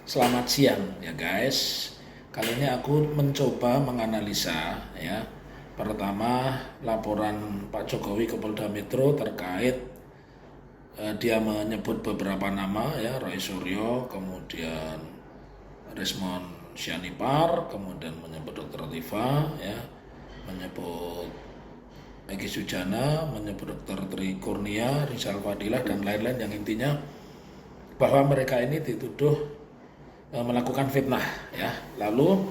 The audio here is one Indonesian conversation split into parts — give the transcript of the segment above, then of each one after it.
Selamat siang ya guys. Kali ini aku mencoba menganalisa ya. Pertama, laporan Pak Jokowi ke Polda Metro terkait dia menyebut beberapa nama ya, Roy Suryo, kemudian Resmond Sianipar, kemudian menyebut Dr. Tifa ya, menyebut Egy Sujana, menyebut Dr. Tri Kurnia, Rizal Fadilah dan lain-lain, yang intinya bahwa mereka ini dituduh melakukan fitnah ya. Lalu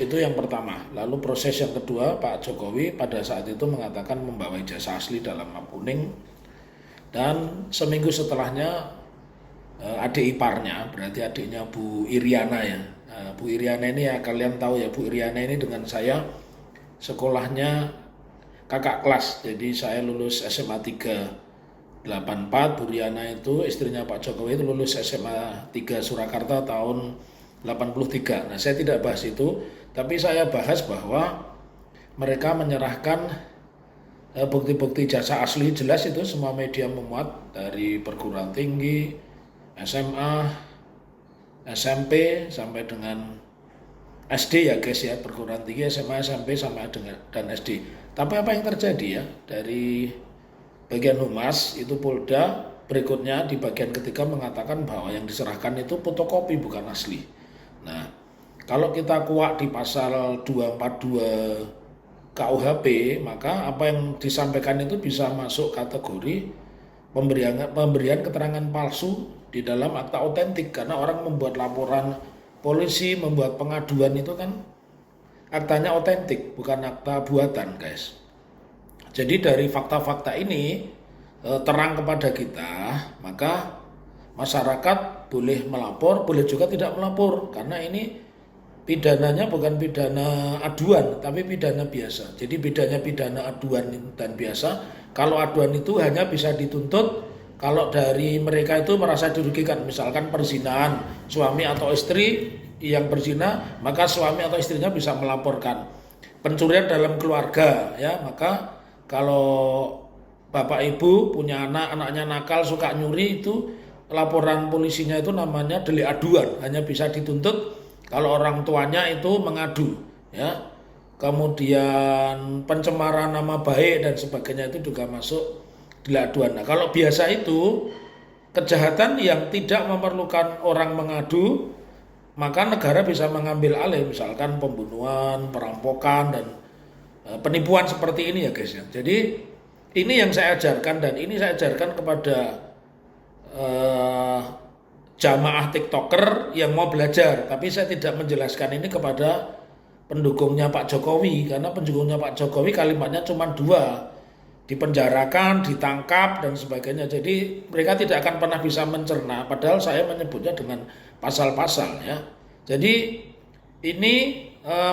itu yang pertama. Lalu proses yang kedua, Pak Jokowi pada saat itu mengatakan membawa ijazah asli dalam map kuning, dan seminggu setelahnya adik iparnya, berarti adiknya Bu Iriana ya. Bu Iriana ini ya, kalian tahu ya, Bu Iriana ini dengan saya sekolahnya kakak kelas. Jadi saya lulus SMA 384, Bu Riana itu istrinya Pak Jokowi itu lulus SMA 3 Surakarta tahun 83. Nah, saya tidak bahas itu, tapi saya bahas bahwa mereka menyerahkan bukti-bukti jasa asli. Jelas itu semua media memuat, dari perguruan tinggi, SMA, SMP sampai dengan SD ya guys ya, perguruan tinggi, SMA, SMP sama dengan dan SD. Tapi apa yang terjadi ya, dari bagian humas itu Polda berikutnya di bagian ketiga mengatakan bahwa yang diserahkan itu fotokopi bukan asli. Nah, kalau kita kuak di pasal 242 KUHP, maka apa yang disampaikan itu bisa masuk kategori pemberian keterangan palsu di dalam akta otentik, karena orang membuat laporan polisi, membuat pengaduan itu kan aktanya otentik, bukan akta buatan guys. Jadi dari fakta-fakta ini terang kepada kita, maka masyarakat boleh melapor, boleh juga tidak melapor, karena ini pidananya bukan pidana aduan, tapi pidana biasa. Jadi bedanya pidana aduan dan biasa, kalau aduan itu hanya bisa dituntut kalau dari mereka itu merasa dirugikan, misalkan perzinahan suami atau istri yang berzina, maka suami atau istrinya bisa melaporkan. Pencurian dalam keluarga ya, maka kalau bapak ibu punya anak, anaknya nakal suka nyuri, itu laporan polisinya itu namanya delik aduan, hanya bisa dituntut kalau orang tuanya itu mengadu ya. Kemudian pencemaran nama baik dan sebagainya itu juga masuk delik aduan. Nah, kalau biasa itu kejahatan yang tidak memerlukan orang mengadu, maka negara bisa mengambil alih, misalkan pembunuhan, perampokan, dan penipuan seperti ini ya guys ya. Jadi ini yang saya ajarkan, dan ini saya ajarkan kepada jamaah TikToker yang mau belajar. Tapi saya tidak menjelaskan ini kepada pendukungnya Pak Jokowi, karena pendukungnya Pak Jokowi kalimatnya cuma dua: dipenjarakan, ditangkap, dan sebagainya. Jadi mereka tidak akan pernah bisa mencerna, padahal saya menyebutnya dengan pasal-pasal ya. Jadi ini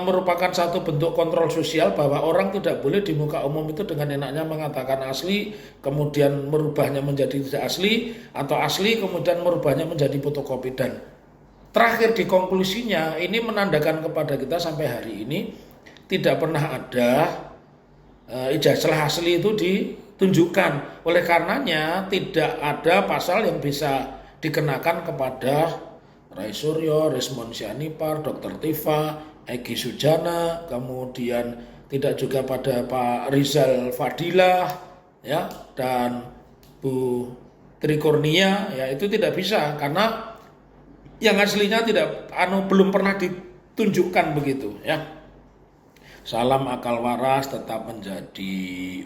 merupakan satu bentuk kontrol sosial, bahwa orang tidak boleh di muka umum itu dengan enaknya mengatakan asli, kemudian merubahnya menjadi tidak asli, atau asli kemudian merubahnya menjadi fotokopi. Dan terakhir di konklusinya ini menandakan kepada kita sampai hari ini tidak pernah ada ijazah asli itu ditunjukkan. Oleh karenanya tidak ada pasal yang bisa dikenakan kepada Roy Suryo, Resmond Sianipar, Dr. Tifa, Egy Sujana, kemudian tidak juga pada Pak Rizal Fadilah ya, dan Bu Tri Kurnia ya. Itu tidak bisa, karena yang aslinya belum pernah ditunjukkan begitu ya. Salam akal waras, tetap menjadi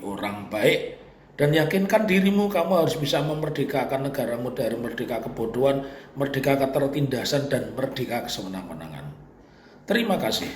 orang baik, dan yakinkan dirimu, kamu harus bisa memerdekakan negaramu dari merdeka kebodohan, merdeka ketertindasan, dan merdeka kesewenang-wenangan. Terima kasih.